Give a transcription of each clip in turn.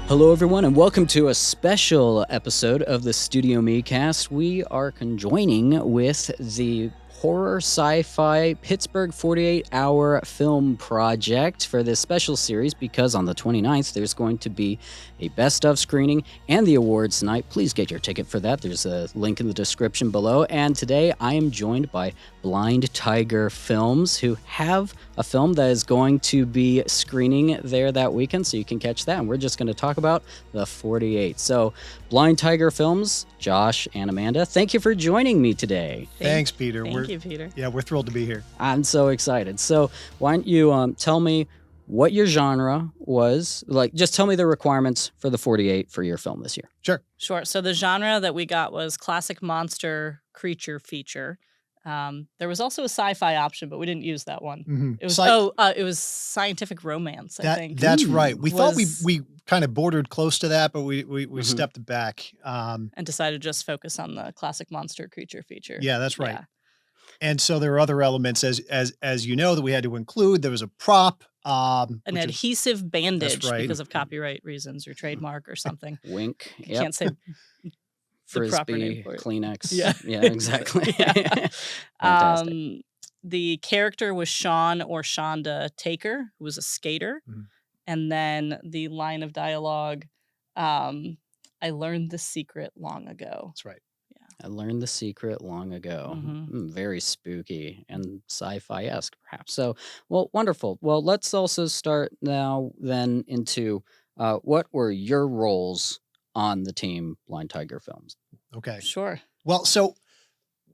Hello, everyone, and welcome to a special episode of the StudioMEcast. We are conjoining with the horror sci-fi Pittsburgh 48-hour film project for this special series because on the 29th, there's going to be a best-of screening and the awards night. Please get your ticket for that. There's a link in the description below. And today, I am joined by Blind Tiger Films, who have a film that is going to be screening there that weekend, so you can catch that. And we're just going to talk about the 48. So, Blind Tiger Films, Josh and Amanda, thank you for joining me today. Thanks, Peter. Thank you, Peter. Yeah, we're thrilled to be here. I'm so excited. So, why don't you tell me what your genre was? Like, just tell me the requirements for the 48 for your film this year. Sure. So the genre that we got was classic monster creature feature. There was also a sci-fi option, but we didn't use that one. Mm-hmm. It was it was scientific romance, I think. That's right. We thought we kind of bordered close to that, but we stepped back and decided to just focus on the classic monster creature feature. Yeah, that's right. Yeah. And so there are other elements, as you know, that we had to include. There was a prop, an adhesive bandage right. because of copyright reasons or trademark or something. Wink. You can't say the proper name Frisbee, for it. Kleenex. Yeah. Yeah, exactly. Yeah. Fantastic. The character was Sean or Shonda Taker, who was a skater. Mhm. And then the line of dialogue, I learned the secret long ago. That's right. I learned the secret long ago. Mhm. Very spooky and sci-fi-esque, perhaps. So, well, wonderful. Well, let's also start now then into what were your roles on the team Blind Tiger Films? Okay. Sure. Well, so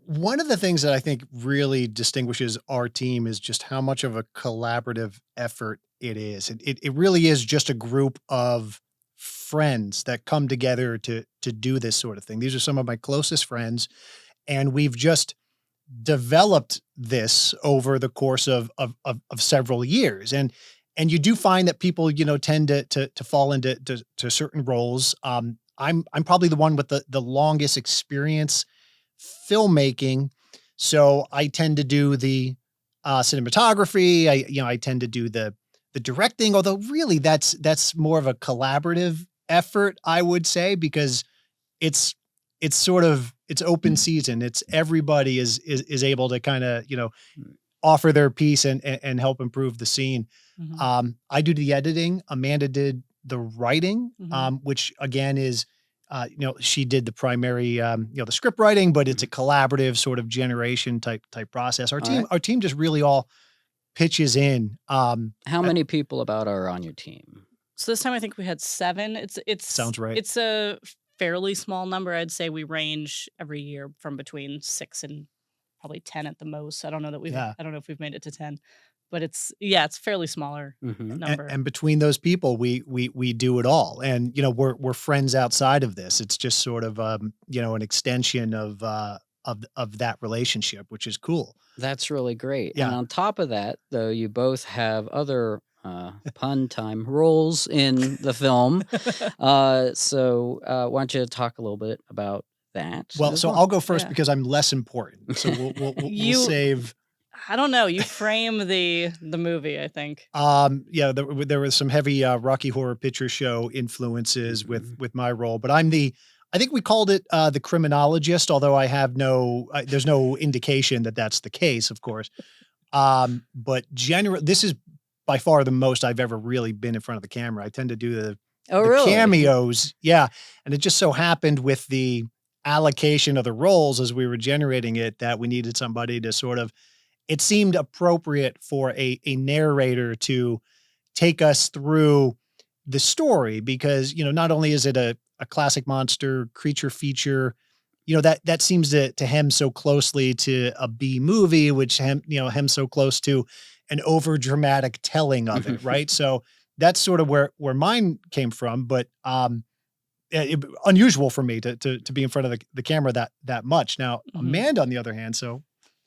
one of the things that I think really distinguishes our team is just how much of a collaborative effort it is. It really is just a group of friends that come together to do this sort of thing. These are some of my closest friends, and we've just developed this over the course of several years. And you do find that people, tend to fall into certain roles. I'm probably the one with the longest experience filmmaking, so I tend to do the cinematography. I tend to do the directing, although really that's more of a collaborative effort, I would say, because it's open season. It's everybody is able to kind of, offer their piece and help improve the scene. Mhm. I do the editing. Amanda did the writing, Mhm. which again is, she did the primary, the script writing, but it's a collaborative sort of generation type process. Our team just really all pitches in. How many people about are on your team? So this time I think we had 7. It's Sounds right. It's a fairly small number. I'd say we range every year from between 6 and probably 10 at the most. I don't know if we've made it to 10, but it's fairly smaller number. And between those people, we do it all. And, we're friends outside of this. It's just sort of, an extension of that relationship, which is cool. That's really great. Yeah. And on top of that, though, you both have other pun time roles in the film. So why don't you talk a little bit about that? Well, as so well? I'll go first Yeah. because I'm less important. So we'll save. I don't know. You frame the movie, I think. There was some heavy Rocky Horror Picture Show influences with my role, but I think we called it the criminologist, although I have there's no indication that that's the case, of course. But this is by far the most I've ever really been in front of the camera. I tend to do the really? cameos. Yeah. And it just so happened with the allocation of the roles as we were generating it that we needed somebody to sort of, it seemed appropriate for a narrator to take us through the story because, not only is it a classic monster creature feature, that seems to hem so closely to a B movie, which hems so close to an over dramatic telling of it. Right. So that's sort of where mine came from, but, unusual for me to be in front of the camera that much. Now, Amanda, on the other hand,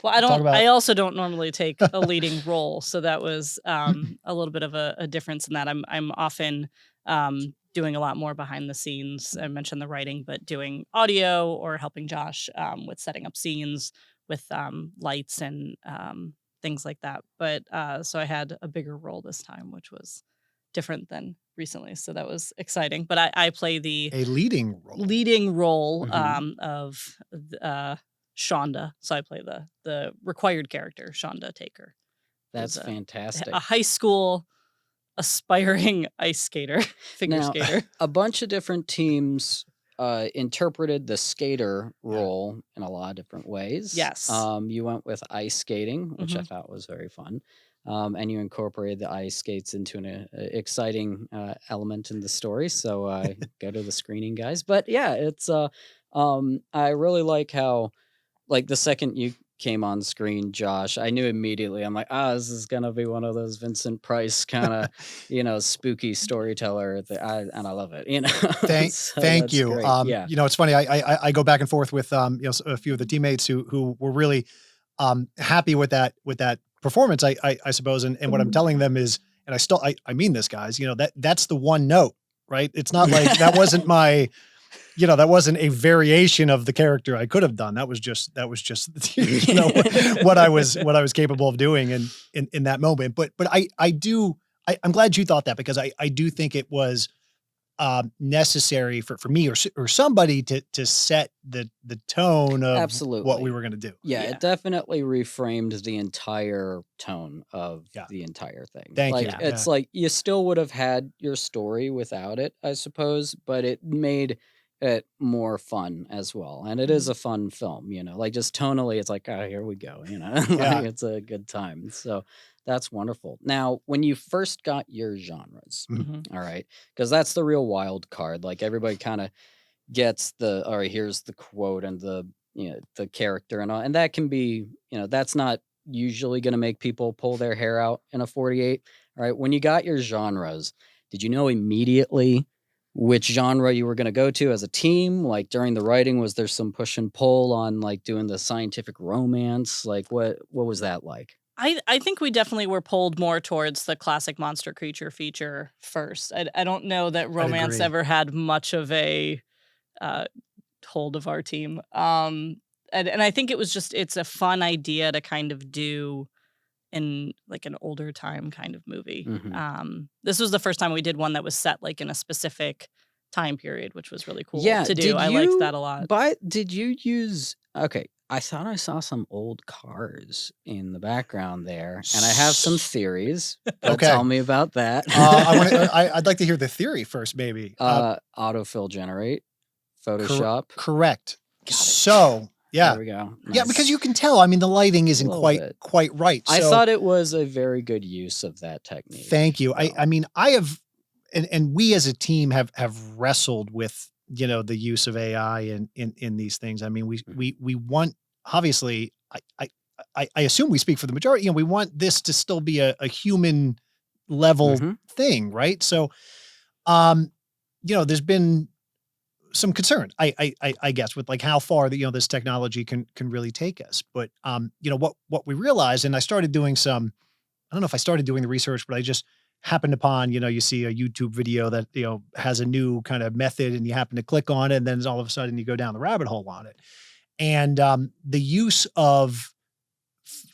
well, I also don't normally take a leading role, so that was a little bit of a difference in that. I'm often doing a lot more behind the scenes. I mentioned the writing, but doing audio or helping Josh with setting up scenes with lights and things like that. But so I had a bigger role this time, which was different than recently, so that was exciting. But I play the A leading role. of Shonda. So I play the required character, Shonda Taker. That's fantastic. A high school aspiring ice skater, figure skater. A bunch of different teams interpreted the skater role in a lot of different ways. Yes. You went with ice skating, which I thought was very fun. And you incorporated the ice skates into an exciting element in the story. So go to the screening, guys. But yeah, it's I really like how, like, the second you came on screen, Josh, I knew immediately. I'm like, this is gonna be one of those Vincent Price kind of, spooky storyteller. And I love it. Thank you. Yeah. It's funny. I go back and forth with a few of the teammates who were really happy with that performance. I suppose, and what I'm telling them is, and I mean this, guys. That's the one note, right? It's not like that wasn't my. That wasn't a variation of the character I could have done. That was just what I was capable of doing in that moment. But I'm glad you thought that, because I do think it was necessary for me or somebody to set the tone of Absolutely what we were going to do. Yeah, it definitely reframed the entire tone of the entire thing. Thank you. It's like you still would have had your story without it, I suppose, but it made it more fun as well. And it is a fun film, like just tonally, it's like, here we go, like it's a good time. So that's wonderful. Now, when you first got your genres, all right, because that's the real wild card. Like everybody kind of gets all right, here's the quote and the character and all, and that can be, that's not usually going to make people pull their hair out in a 48. All right, when you got your genres, did you know immediately which genre you were going to go to as a team? Like during the writing, was there some push and pull on like doing the scientific romance? Like what was that like? I think we definitely were pulled more towards the classic monster creature feature first. I don't know that romance ever had much of a hold of our team. And I think it was just, it's a fun idea to kind of do in like an older time kind of movie. This was the first time we did one that was set like in a specific time period, which was really cool to do. I liked that a lot. But did you use, I thought I saw some old cars in the background there, and I have some theories. Tell me about that. I'd like to hear the theory first, maybe. Autofill generate, Photoshop. Correct. So yeah, there we go. Nice. Yeah, because you can tell. I mean, the lighting isn't quite right. So, I thought it was a very good use of that technique. Thank you. I mean, I have, and we as a team have wrestled with the use of AI in these things. I mean, we want, obviously, I assume we speak for the majority. We want this to still be a human level thing, right? So, there's been some concern, I guess, with like how far this technology can really take us. But what we realized, and I started doing some, I don't know if I started doing the research, but I just happened upon, you see a YouTube video that has a new kind of method, and you happen to click on it, and then all of a sudden you go down the rabbit hole on it. And the use of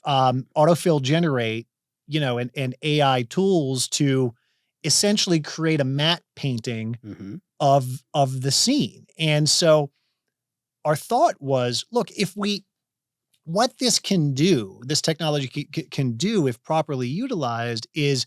autofill generate, and AI tools to essentially create a matte painting of the scene. And so our thought was, look, what this can do, this technology can do if properly utilized, is,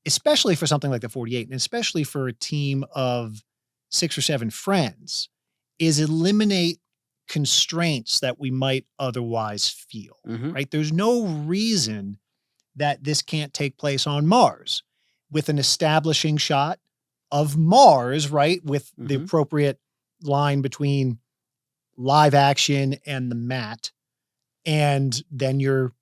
especially for something like the 48, and especially for a team of 6 or 7 friends, is eliminate constraints that we might otherwise feel, right? There's no reason that this can't take place on Mars with an establishing shot of Mars, right? With the appropriate line between live action and the matte, and then your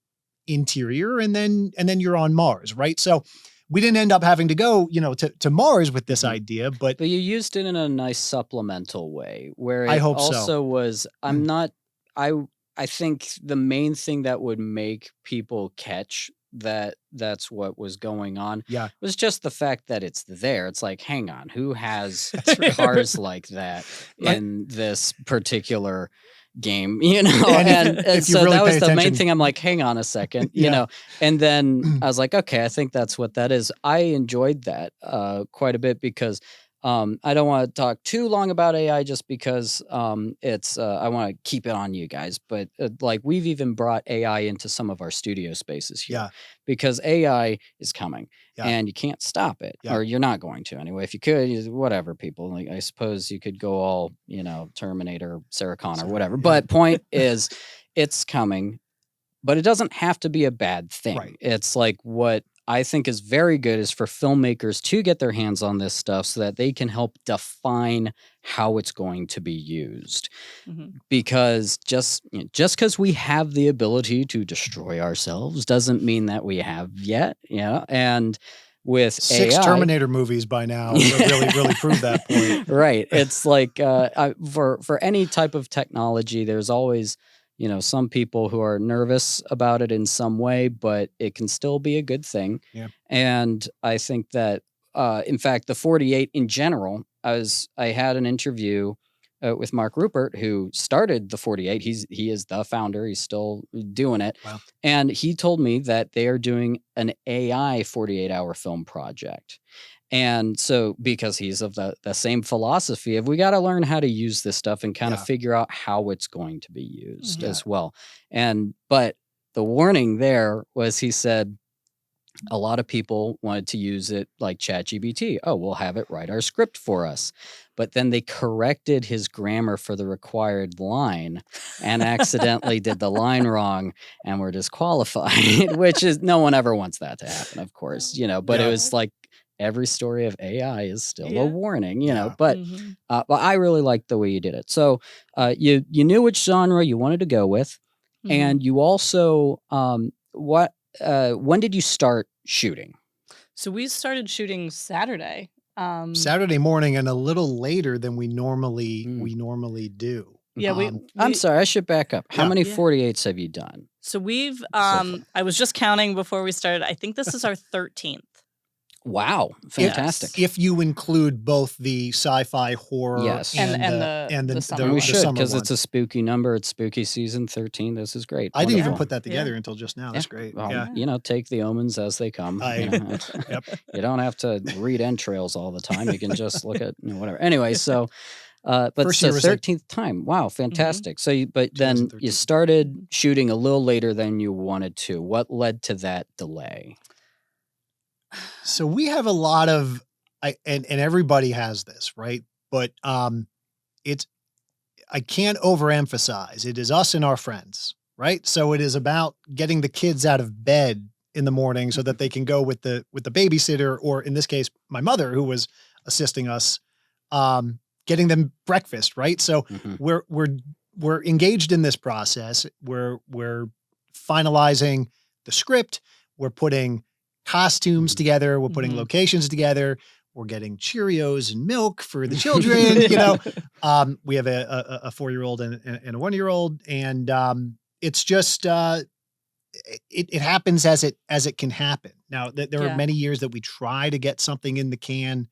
interior, and then you're on Mars, right? So we didn't end up having to go, to Mars with this idea, but you used it in a nice supplemental way where it I hope also so. was, I think the main thing that would make people catch that's what was going on was just the fact that it's there. It's like, hang on, who has cars like that in this particular game, you know? And so that was the main thing. I'm like, hang on a second, you know? And then I was like, okay, I think that's what that is. I enjoyed that quite a bit because I don't want to talk too long about AI just because it's I want to keep it on you guys. But like we've even brought AI into some of our studio spaces here because AI is coming and you can't stop it or you're not going to anyway. If you could, whatever people like, I suppose you could go all, you know, Terminator, Sarah Connor, whatever. But point is it's coming, but it doesn't have to be a bad thing. Right. It's like what I think is very good is for filmmakers to get their hands on this stuff so that they can help define how it's going to be used. Because just because we have the ability to destroy ourselves doesn't mean that we have yet. Yeah. And with 6 AI, Terminator movies by now really proved that point. Right. It's like for any type of technology, there's always, you know, some people who are nervous about it in some way, but it can still be a good thing. Yeah. And I think that, in fact, the 48 in general, I had an interview with Mark Rupert, who started the 48. He is the founder. He's still doing it. Wow. And he told me that they are doing an AI 48-hour film project. And so, because he's of the same philosophy of we got to learn how to use this stuff and kind of figure out how it's going to be used as well. But the warning there was he said a lot of people wanted to use it like ChatGPT. Oh, we'll have it write our script for us. But then they corrected his grammar for the required line and accidentally did the line wrong and were disqualified, which is no one ever wants that to happen, of course, you know, but it was like, every story of AI is still a warning, you know, but I really liked the way you did it. So you knew which genre you wanted to go with. And you also, when did you start shooting? So we started shooting Saturday. Saturday morning and a little later than we normally do. Yeah, I'm sorry, I should back up. How many 48s have you done? So we've, I was just counting before we started. I think this is our 13th. Wow, fantastic! If you include both the sci-fi horror, and the summer, we should because it's a spooky number. It's spooky season 13. This is great. I didn't even put that together until just now. That's great. Well, you know, take the omens as they come. You don't have to read entrails all the time. You can just look at whatever. Anyway, so. But it's the 13th time. Wow, fantastic. So, but then you started shooting a little later than you wanted to. What led to that delay? So we have a lot of, and everybody has this, right? But I can't overemphasize. It is us and our friends, right? So it is about getting the kids out of bed in the morning so that they can go with the babysitter, or in this case, my mother, who was assisting us, getting them breakfast, right? So we're engaged in this process. We're finalizing the script. We're putting costumes together. We're putting locations together. We're getting Cheerios and milk for the children. You know, we have a 4-year-old and a 1-year-old, and it's just it happens as it can happen. Now, there are many years that we try to get something in the can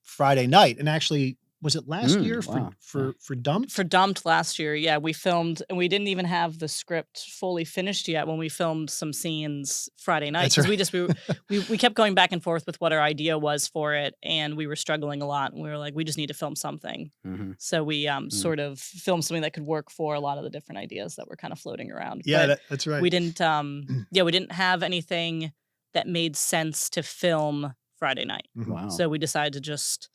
Friday night, and actually. Was it last year for Dumped? For Dumped last year, yeah. We filmed, and we didn't even have the script fully finished yet when we filmed some scenes Friday night. Because we kept going back and forth with what our idea was for it, and we were struggling a lot. And we were like, we just need to film something. So we sort of filmed something that could work for a lot of the different ideas that were kind of floating around. Yeah, that's right. We didn't, we didn't have anything that made sense to film Friday night. Wow. So we decided to just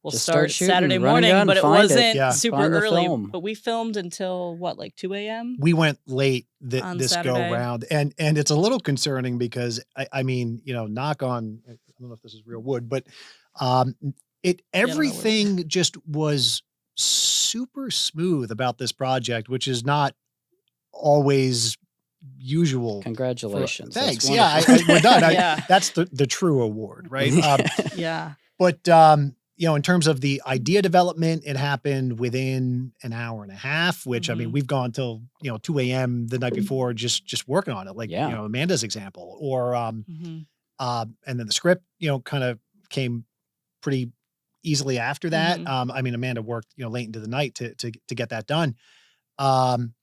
start shooting, Saturday morning, but it wasn't super early. Film. But we filmed until what, like 2 a.m.? We went late this Saturday. go round, and it's a little concerning because I mean, you know, knock on, I don't know if this is real wood, but everything just was super smooth about this project, which is not always usual. Congratulations. Thanks. Yeah, we're done. That's the true award, right? But you know, in terms of the idea development, it happened within an hour and a half, which I mean, we've gone till, you know, 2 a.m. the night before, just working on it. Like, you know, Amanda's example, or, and then the script, you know, kind of came pretty easily after that. Mhm. I mean, Amanda worked, late into the night to get that done. Um,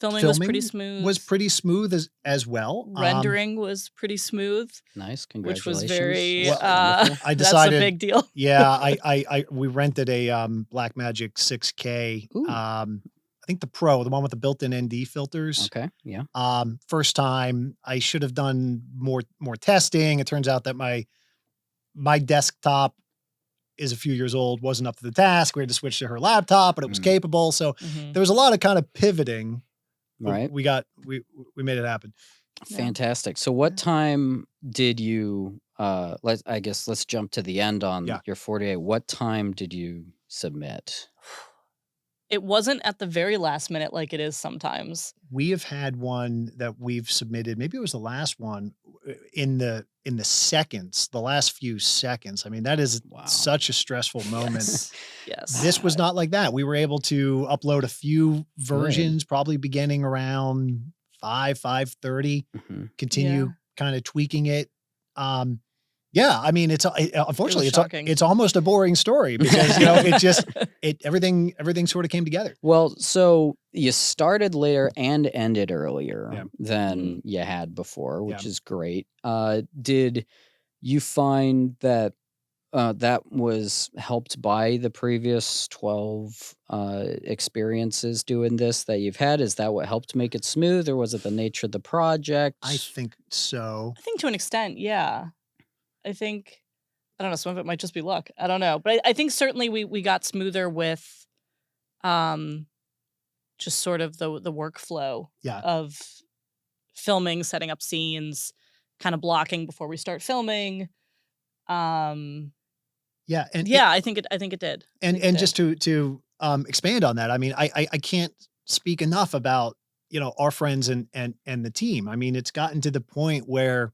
Filming was pretty Filming smooth. was pretty smooth as well. Rendering was pretty smooth, Nice, which was congratulations. very, That's Well, wonderful. I that's a decided, big deal. yeah, we rented a Blackmagic 6K. Ooh, I think the Pro, the one with the built-in ND filters. okay, yeah. First time, I should have done more testing. It turns out that my desktop is a few years old, wasn't up to the task. We had to switch to her laptop, but it was Mm. capable. So Mhm. there was a lot of kind of pivoting. But Right. we made it happen. Yeah. Fantastic. So what time did you let's jump to the end on Yeah. your 48. What time did you submit? It wasn't at the very last minute like it is sometimes. We have had one that we've submitted. Maybe it was the last one in the seconds, the last few seconds. I mean, that is Wow. such a stressful moment. Yes. Yes. This was not like that. We were able to upload a few versions, probably beginning around 5:30, Mhm. continue Yeah. kind of tweaking it. Yeah, I mean, unfortunately, shocking. it's almost a boring story because, everything sort of came together. Well, so you started later and ended earlier Yeah. than you had before, which Yeah. is great. Did you find that that was helped by the previous 12 experiences doing this that you've had? Is that what helped make it smooth, or was it the nature of the project? I think so. I think to an extent, yeah. I don't know, some of it might just be luck. I don't know. But I think certainly we got smoother with just sort of the workflow Yeah. of filming, setting up scenes, kind of blocking before we start filming. Yeah. And Yeah, I think it did. and just to expand on that, I mean, I can't speak enough about, our friends and the team. I mean, it's gotten to the point where,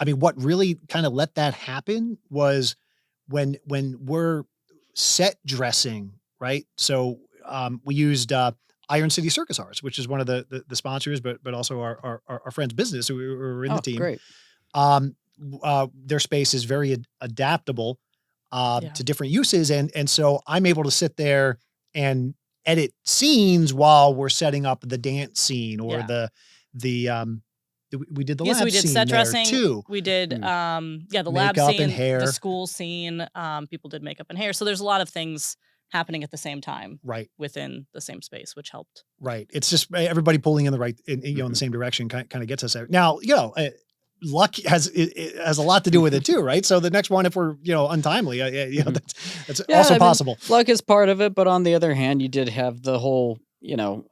I mean, what really kind of let that happen was when we're set dressing, right? So we used Iron City Circus Arts, which is one of the sponsors, but also our friend's business who were in Oh, the team. great. Their space is very adaptable Yeah. to different uses, and so I'm able to sit there and edit scenes while we're setting up the dance scene or Yeah. we did the Yeah, lab so we did scene set there dressing. too. We did the lab Makeup and scene, hair. the school scene. People did makeup and hair. So there's a lot of things happening at the same time Right, within the same space, which helped. right. It's just everybody pulling in the right, in the same direction kind of gets us there. Now, luck has a lot to do with it too, right? So the next one, if we're untimely, that's Yeah, also I mean, possible. luck is part of it, but on the other hand, you did have the whole,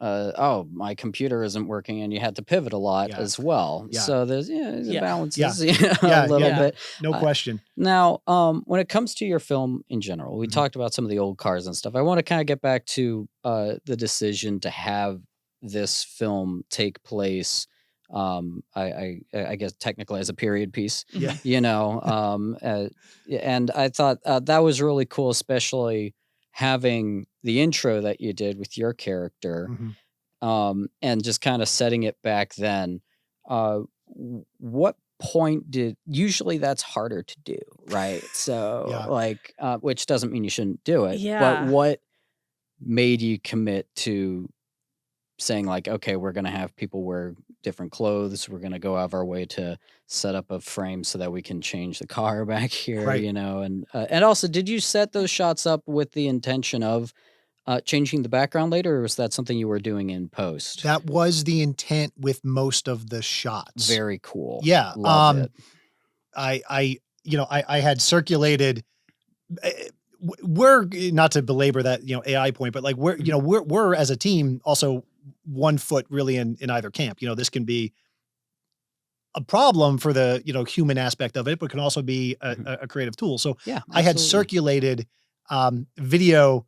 oh, my computer isn't working, and you had to pivot a lot Yeah. as well. Yeah. So there's Yeah. balances, Yeah, a little yeah. bit. No question. Now, when it comes to your film in general, we Mhm. talked about some of the old cars and stuff. I want to kind of get back to the decision to have this film take place. I guess technically as a period piece, Yeah. and I thought that was really cool, especially having the intro that you did with your character, and just kind of setting it back then. What point usually that's harder to do, right? So Yeah. which doesn't mean you shouldn't do it, but Yeah. what made you commit to saying like, okay, we're going to have people wear different clothes. We're going to go out of our way to set up a frame so that we can change the car back here, Right. and also, did you set those shots up with the intention of changing the background later, or was that something you were doing in post? That was the intent with most of the shots. Very cool. Yeah. Love it. I had circulated. We're not to belabor that AI point, but like we're as a team also 1 foot really in either camp. This can be a problem for the human aspect of it, but can also be a creative tool. So Yeah, I had absolutely. circulated video,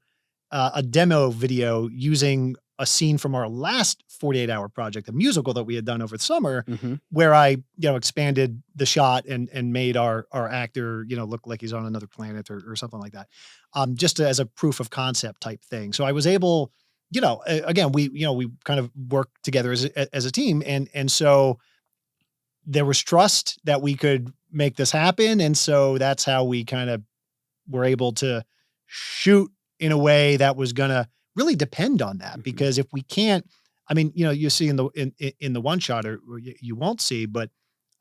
a demo video using a scene from our last 48-hour project, a musical that we had done over the summer, Mhm. where I expanded the shot and made our actor look like he's on another planet or something like that, just as a proof of concept type thing. So I was able, again, we kind of work together as a team, and so there was trust that we could make this happen, and so that's how we kind of were able to shoot in a way that was going to really depend on that. Because if we can't, I mean, you see in the one shot, or you won't see, but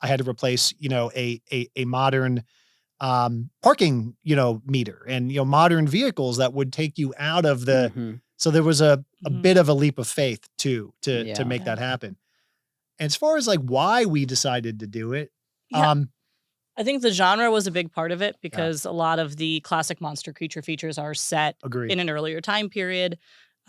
I had to replace, a modern parking, meter, and, modern vehicles that would take you out of the, so there was a bit of a leap of faith too, to make that happen. And as far as like why we decided to do it, I think the genre was a big part of it, because a lot of the classic monster creature features are set in an earlier time period,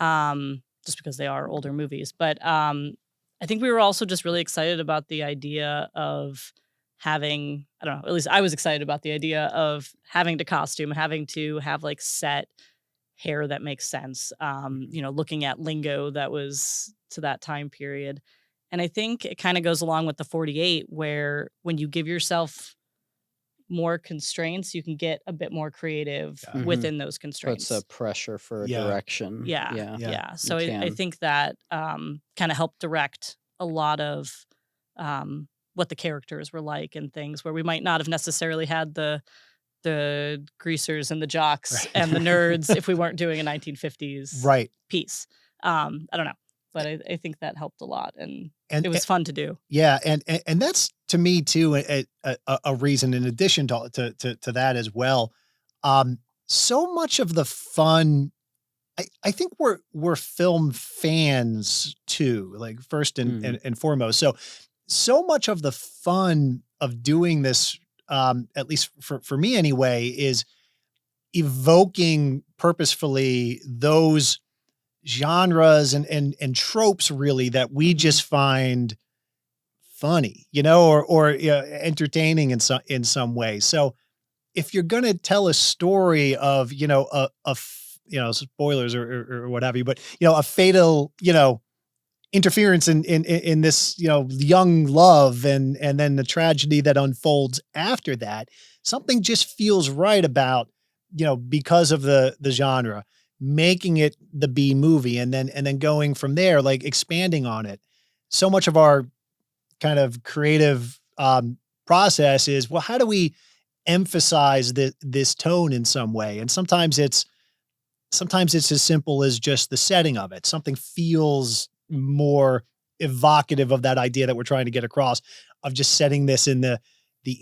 just because they are older movies. But I think we were also just really excited about the idea of having, I don't know, at least I was excited about the idea of having to costume, having to have like set hair that makes sense, looking at lingo that was to that time period. And I think it kind of goes along with the 48, where when you give yourself more constraints, you can get a bit more creative within those constraints. Puts a pressure for direction. Yeah. So I think that kind of helped direct a lot of what the characters were like and things, where we might not have necessarily had the greasers and the jocks and the nerds if we weren't doing a 1950s piece. I don't know. But I think that helped a lot, and it was fun to do. Yeah, and that's, to me too, a reason in addition to that as well. So much of the fun, I think we're film fans too, like first and foremost. So much of the fun of doing this, at least for me anyway, is evoking purposefully those genres and tropes really that we just find funny, or entertaining in some way. So if you're going to tell a story of, spoilers or what have you, but, a fatal, interference in this, young love and then the tragedy that unfolds after that, something just feels right about, because of the genre, making it the B movie and then going from there, like expanding on it. So much of our kind of creative process is, well, how do we emphasize this tone in some way? And sometimes it's as simple as just the setting of it. Something feels more evocative of that idea that we're trying to get across, of just setting this in the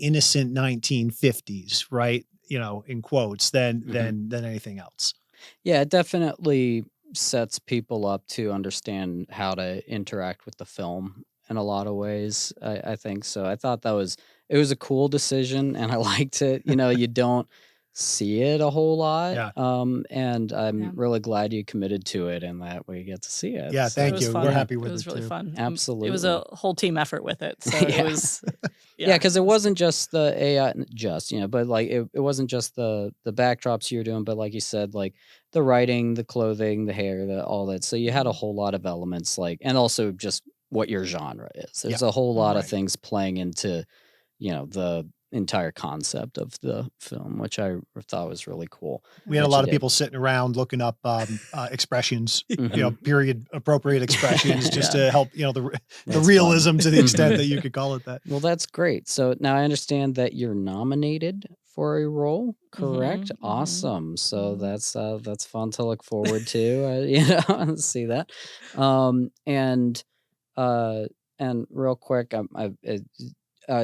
innocent 1950s, right? In quotes, than anything else. Yeah, it definitely sets people up to understand how to interact with the film in a lot of ways. I think so. I thought it was a cool decision, and I liked it. You don't see it a whole lot. And I'm really glad you committed to it and that we get to see it. Yeah, thank you. We're happy with it. It was really fun. Absolutely. It was a whole team effort with it. So it was because it wasn't just the AI, but like it wasn't just the backdrops you were doing, but like you said, like the writing, the clothing, the hair, all that. So you had a whole lot of elements, and also just what your genre is. There's a whole lot of things playing into, the entire concept of the film, which I thought was really cool. We had a lot of people sitting around looking up expressions, period appropriate expressions, just to help, the realism to the extent that you could call it that. Well, that's great. So now I understand that you're nominated for a role, correct? Awesome. So that's fun to look forward to, see that. And real quick,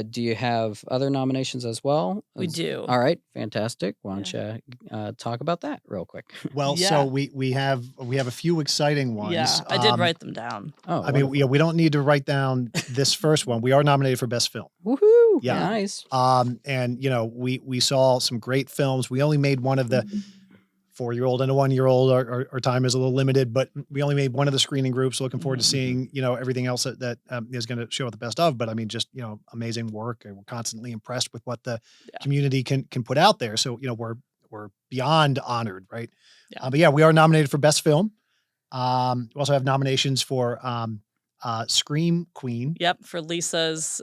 do you have other nominations as well? We do. All right, fantastic. Why don't you talk about that real quick? Well, so we have a few exciting ones. Yeah, I did write them down. Oh, I mean, we don't need to write down this first one. We are nominated for Best Film. Woohoo! Yeah, nice. And we saw some great films. We only made one of the 4-year-old and a 1-year-old. Our time is a little limited, but we only made one of the screening groups. Looking forward to seeing, everything else that is going to show the best of. But I mean, just, amazing work. And we're constantly impressed with what the community can put out there. So, we're beyond honored, right? Yeah. But we are nominated for Best Film. We also have nominations for Scream Queen. Yep, for Lisa's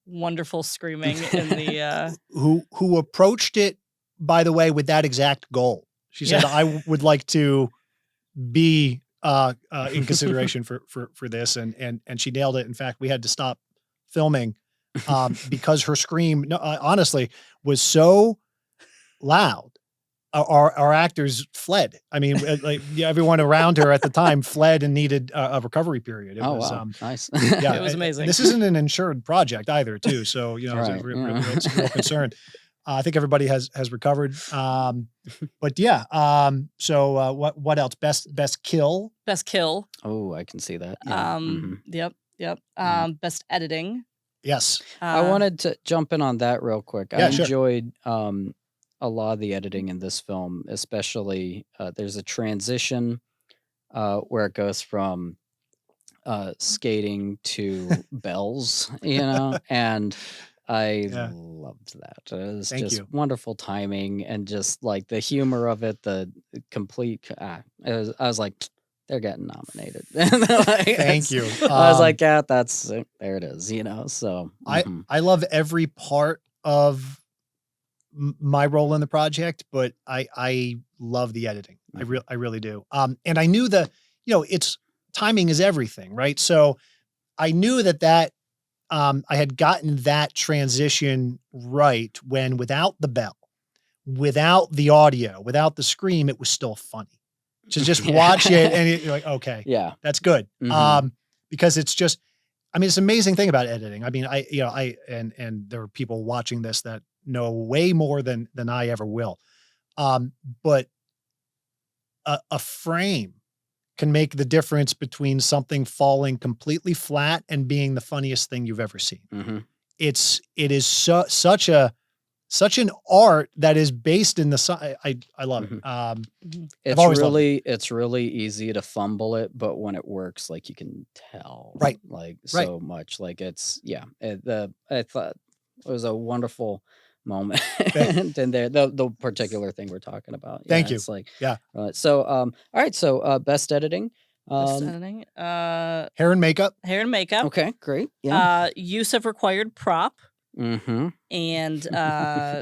wonderful screaming in the who approached it, by the way, with that exact goal. She said, I would like to be in consideration for this. And she nailed it. In fact, we had to stop filming because her scream, honestly, was so loud our actors fled. I mean, like everyone around her at the time fled and needed a recovery period. It was wow. Nice. yeah, It was amazing. And this isn't an insured project either, too. So you know, Right, it's a real concern. I think everybody has recovered. But yeah. So what else? Best kill. Best kill. Oh, I can see that. Yeah. Yep. Best editing. Yes. I wanted to jump in on that real quick. I Yeah, sure. enjoyed a lot of the editing in this film, especially there's a transition where it goes from skating to bells, you know, and I Yeah. loved that. It was Thank just you. wonderful timing and just like the humor of it, the complete. I was like, they're getting nominated. Thank you. I was like, yeah, that's there it is, you know. So I love every part of my role in the project, but I love the editing. I really do. And I knew it's timing is everything, right? So I knew that I had gotten that transition right when without the bell, without the audio, without the scream, it was still funny to just watch it and you're like, okay, yeah, that's good. Because it's just, I mean, it's an amazing thing about editing. I mean, and there are people watching this that know way more than I ever will. But a frame can make the difference between something falling completely flat and being the funniest thing you've ever seen. It is such an art that is based in I love it. It's really easy to fumble it, but when it works, like you can tell, right, like so much. Like it's I thought it was a wonderful moment in there. The particular thing we're talking about. Thank you. It's like yeah. So all right. So best editing. Best editing. Hair and makeup. Okay, great. Yeah. Use of required prop. And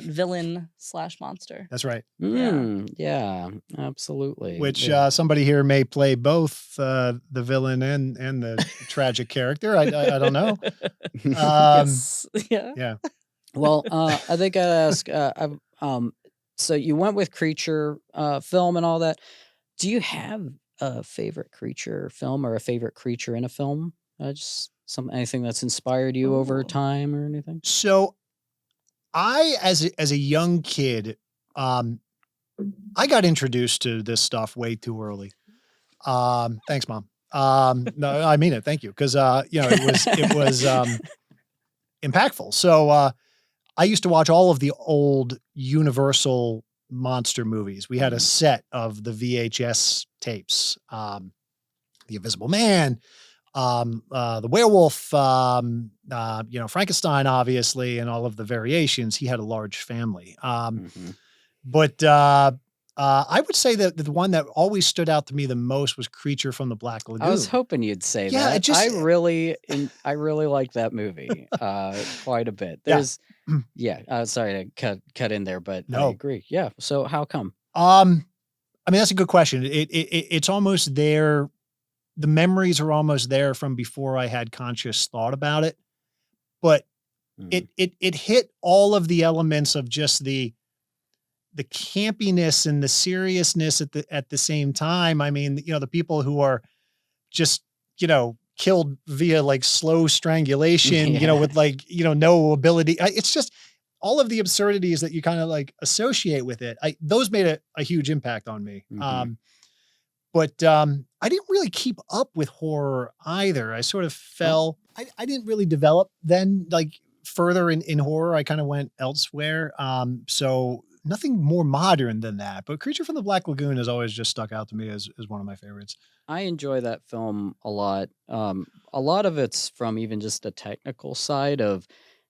villain/monster. That's right. Yeah, absolutely. Which somebody here may play both the villain and the tragic character. I don't know. Yes. Yeah. Well, I think I'd ask. So you went with creature film and all that. Do you have a favorite creature film or a favorite creature in a film? Just anything that's inspired you over time or anything? So I, as a young kid, I got introduced to this stuff way too early. Thanks, Mom. No, I mean it. Thank you. Cause it was impactful. So I used to watch all of the old Universal monster movies. We had a set of the VHS tapes, The Invisible Man, the werewolf, Frankenstein, obviously, and all of the variations. He had a large family. But I would say that the one that always stood out to me the most was Creature from the Black Lagoon. I was hoping you'd say that. I really like that movie quite a bit. There's, sorry to cut in there, but I agree. Yeah. So how come? I mean, that's a good question. It's almost there. The memories are almost there from before I had conscious thought about it, but it hit all of the elements of just the campiness and the seriousness at the same time. I mean, the people who are just, killed via like slow strangulation, with like, no ability. It's just all of the absurdities that you kind of like associate with it. Those made a huge impact on me. But I didn't really keep up with horror either. I sort of fell. I didn't really develop then, like further in horror. I kind of went elsewhere. So nothing more modern than that. But Creature from the Black Lagoon has always just stuck out to me as one of my favorites. I enjoy that film a lot. A lot of it's from even just a technical side of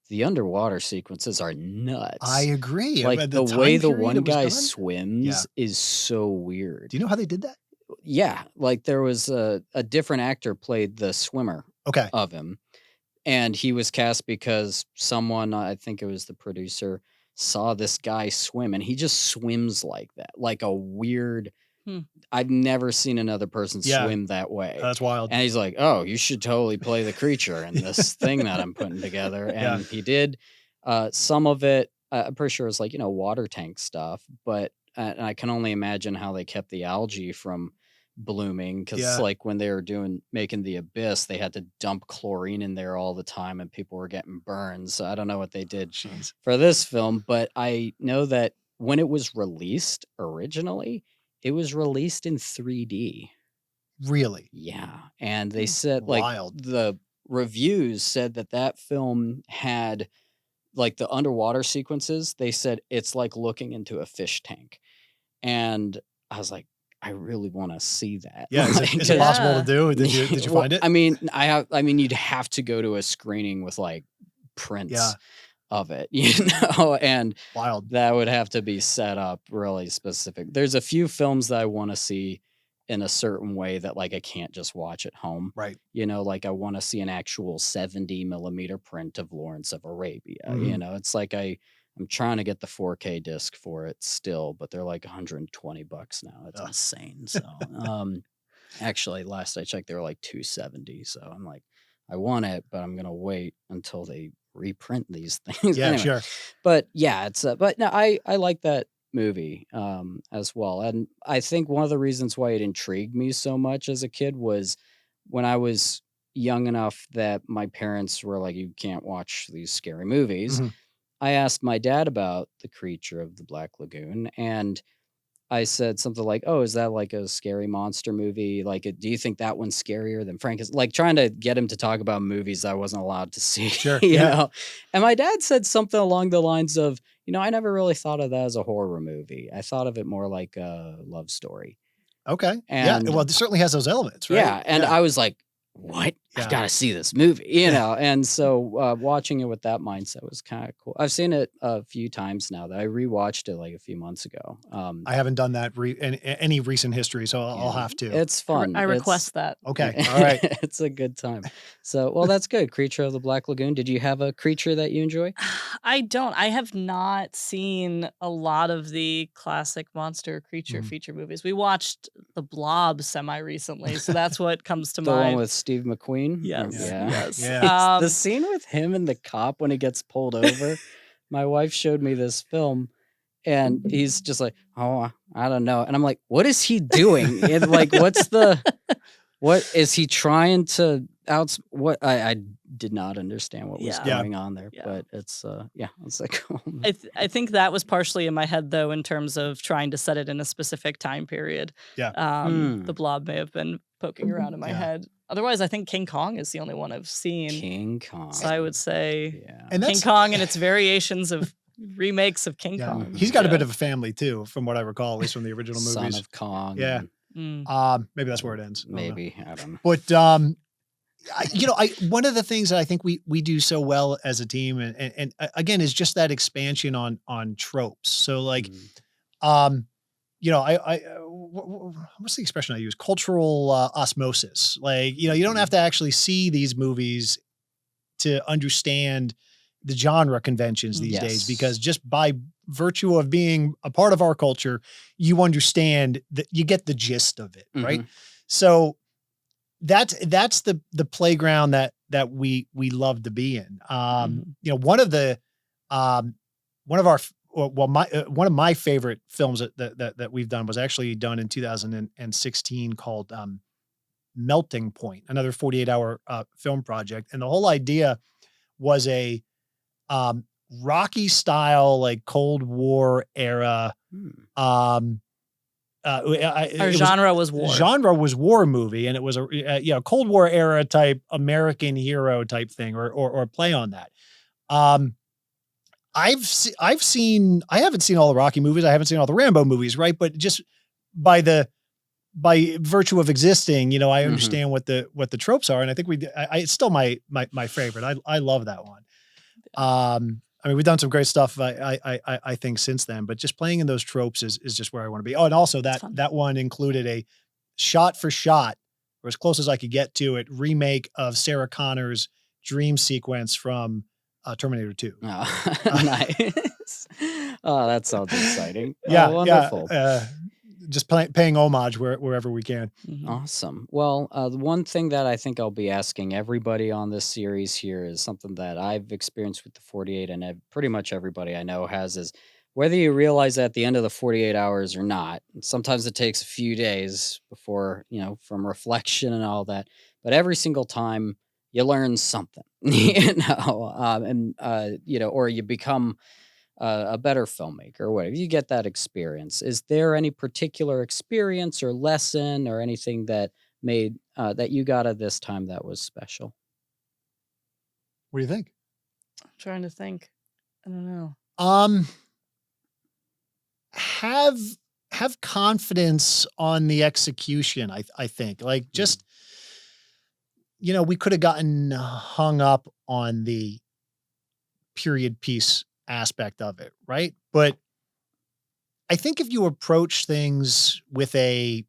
the underwater sequences are nuts. I agree. Like the way the one guy swims is so weird. Do you know how they did that? Yeah, like there was a different actor played the swimmer of him, and he was cast because someone, I think it was the producer, saw this guy swim, and he just swims like that, like a weird. I've never seen another person swim that way. That's wild. And he's like, "Oh, you should totally play the creature in this thing that I'm putting together." And he did some of it. I'm pretty sure it's like water tank stuff, but and I can only imagine how they kept the algae from blooming, because Yeah. like when they were making the Abyss, they had to dump chlorine in there all the time and people were getting burns. So I don't know what they did Jeez. for this film, but I know that when it was released originally, it was released in 3D. Really? Yeah. And they said like Wild. the reviews said that film had like the underwater sequences. They said it's like looking into a fish tank. And I was like, I really want to see that. Yeah. Is it possible to do? Did you Well, find it? I mean, you'd have to go to a screening with like prints Yeah. of it, and Wild. that would have to be set up really specific. There's a few films that I want to see in a certain way that like I can't just watch at home. Right. Like I want to see an actual 70 millimeter print of Lawrence of Arabia. Mhm. It's like I'm trying to get the 4K disc for it still, but they're like $120 now. It's Ugh. insane. So, actually, last I checked, they were like $270. So I'm like, I want it, but I'm gonna wait until they reprint these things. Yeah, Anyway, sure. but yeah, but no, I like that movie as well, and I think one of the reasons why it intrigued me so much as a kid was when I was young enough that my parents were like, you can't watch these scary movies. Mhm. I asked my dad about The Creature of the Black Lagoon, and I said something like, "Oh, is that like a scary monster movie? Like, do you think that one's scarier than Frankenstein?" Like trying to get him to talk about movies I wasn't allowed to see, Sure. you Yeah. know? And my dad said something along the lines of, I never really thought of that as a horror movie. I thought of it more like a love story. Okay. Yeah. And Well, it certainly has those elements, right? yeah, and I was like, "What? I Yeah. gotta see this movie," And so watching it with that mindset was kind of cool. I've seen it a few times now. That I rewatched it like a few months ago. I haven't done that in any recent history, so I'll have to. It's fun. I request that. Okay. All right. It's a good time. So, well, that's good. Creature of the Black Lagoon. Did you have a creature that you enjoy? I don't. I have not seen a lot of the classic monster creature Mhm. feature movies. We watched The Blob semi-recently, so that's what comes to The one mind. with Steve McQueen? Yes, Yeah. yes. Yeah. The scene with him and the cop when he gets pulled over. My wife showed me this film and he's just like, "Oh, I don't know." And I'm like, "What is he doing?" And like, what is he trying to what I did not understand what was Yeah. going on there, Yeah. but it's it's like I think that was partially in my head though, in terms of trying to set it in a specific time period. Yeah. The Blob may have been poking around in my Yeah. head. Otherwise, I think King Kong is the only one I've seen. King Kong. So I would say Yeah. And King Kong and its variations of remakes of King Yeah. Kong. He's got a bit Yeah. of a family too, from what I recall, at least from the original Son movies. of Kong. Yeah. Mm. Maybe that's where it ends. I don't know. Maybe. I don't know. But one of the things that I think we do so well as a team, and again, is just that expansion on tropes. So like, what's the expression I use? Cultural osmosis. Like, you don't have to actually see these movies to understand the genre conventions these days, Yes. because just by virtue of being a part of our culture, you understand that you get the gist of it, right? So that's the playground that we love to be in. One of my favorite films that we've done was actually done in 2016 called Melting Point, another 48-hour film project, and the whole idea was a Rocky style, like Cold War era. Our genre was war. Genre was war movie, and it was a Cold War era type American hero type thing, or play on that. I haven't seen all the Rocky movies. I haven't seen all the Rambo movies, right? But just by virtue of existing, I understand what the tropes are, and I think it's still my favorite. I love that one. We've done some great stuff, I think, since then, but just playing in those tropes is just where I want to be. Oh, and also that one included a shot for shot, or as close as I could get to it, remake of Sarah Connor's dream sequence from Terminator 2. Oh, nice. Oh, that sounds exciting. Yeah, wonderful. Just paying homage wherever we can. Awesome. Well, the one thing that I think I'll be asking everybody on this series here is something that I've experienced with the 48, and pretty much everybody I know has, is whether you realize at the end of the 48 hours or not, sometimes it takes a few days before, from reflection and all that, but every single time you learn something, or you become a better filmmaker or whatever. You get that experience. Is there any particular experience or lesson or anything that made that you got at this time that was special? What do you think? I'm trying to think. I don't know. Have confidence on the execution. I think, like, just, we could have gotten hung up on the period piece aspect of it, right? But I think if you approach things with I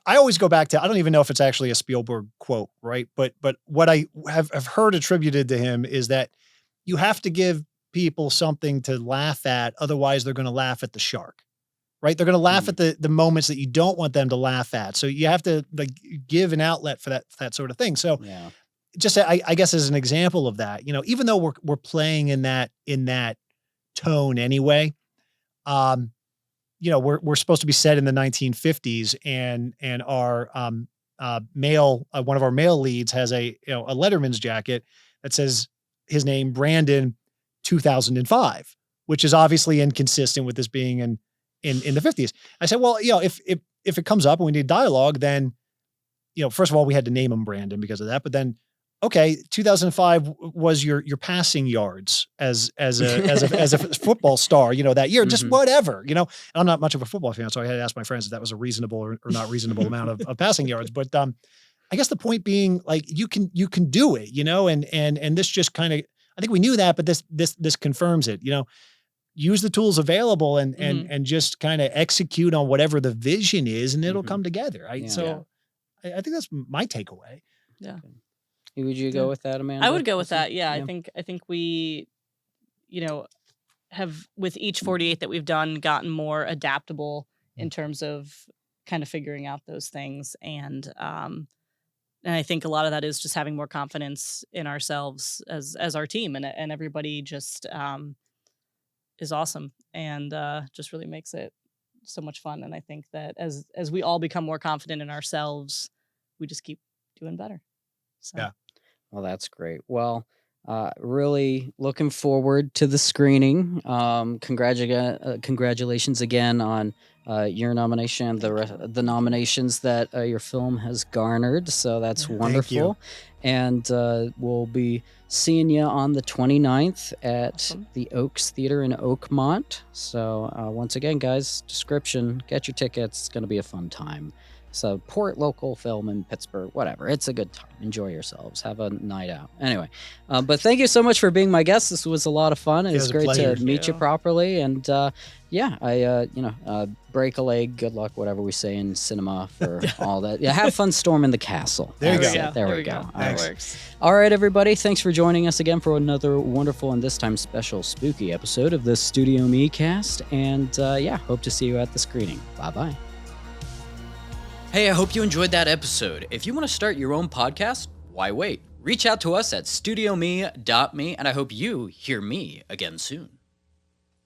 always go back to, I don't even know if it's actually a Spielberg quote, right? But what I have heard attributed to him is that you have to give people something to laugh at, otherwise they're going to laugh at the shark, right? They're going to laugh at the moments that you don't want them to laugh at. So you have to, like, give an outlet for that sort of thing. So just I guess as an example of that, even though we're playing in that tone anyway, we're supposed to be set in the 1950s, and our one of our male leads has a Letterman's jacket that says his name, Brandon 2005, which is obviously inconsistent with this being in the 50s. I said, well, if it comes up and we need dialogue, then, first of all, we had to name him Brandon because of that. But then, okay, 2005 was your passing yards as a football star, that year, just whatever, I'm not much of a football fan, so I had to ask my friends if that was a reasonable or not reasonable amount of passing yards. But I guess the point being, like, you can do it, and this just kind of, I think we knew that, but this confirms it, use the tools available and just kind of execute on whatever the vision is, and it'll come together. Right. Yeah. So I think that's my takeaway. Yeah. Would you go with that, Amanda? I would go with that. Yeah. I think we, have, with each 48 that we've done, gotten more adaptable in terms of kind of figuring out those things. And I think a lot of that is just having more confidence in ourselves as our team, and everybody just is awesome, and just really makes it so much fun. And I think that as we all become more confident in ourselves, we just keep doing better. So. Yeah. Well, that's great. Well, really looking forward to the screening. Congratulations again on your nomination, the nominations that your film has garnered. So that's wonderful. And we'll be seeing you on the 29th at the Oaks Theater in Oakmont. So once again, guys, description, get your tickets. It's going to be a fun time. Support local film in Pittsburgh, whatever. It's a good time. Enjoy yourselves. Have a night out. Anyway, but thank you so much for being my guest. This was a lot of fun. It was great to meet you properly. And break a leg, good luck, whatever we say in cinema for all that. Yeah, have fun storming the castle. There you go. There we go. That works. All right, everybody. Thanks for joining us again for another wonderful and this time special spooky episode of the StudioMEcast. And hope to see you at the screening. Bye-bye. Hey, I hope you enjoyed that episode. If you want to start your own podcast, why wait? Reach out to us at StudioME.me, and I hope you hear me again soon.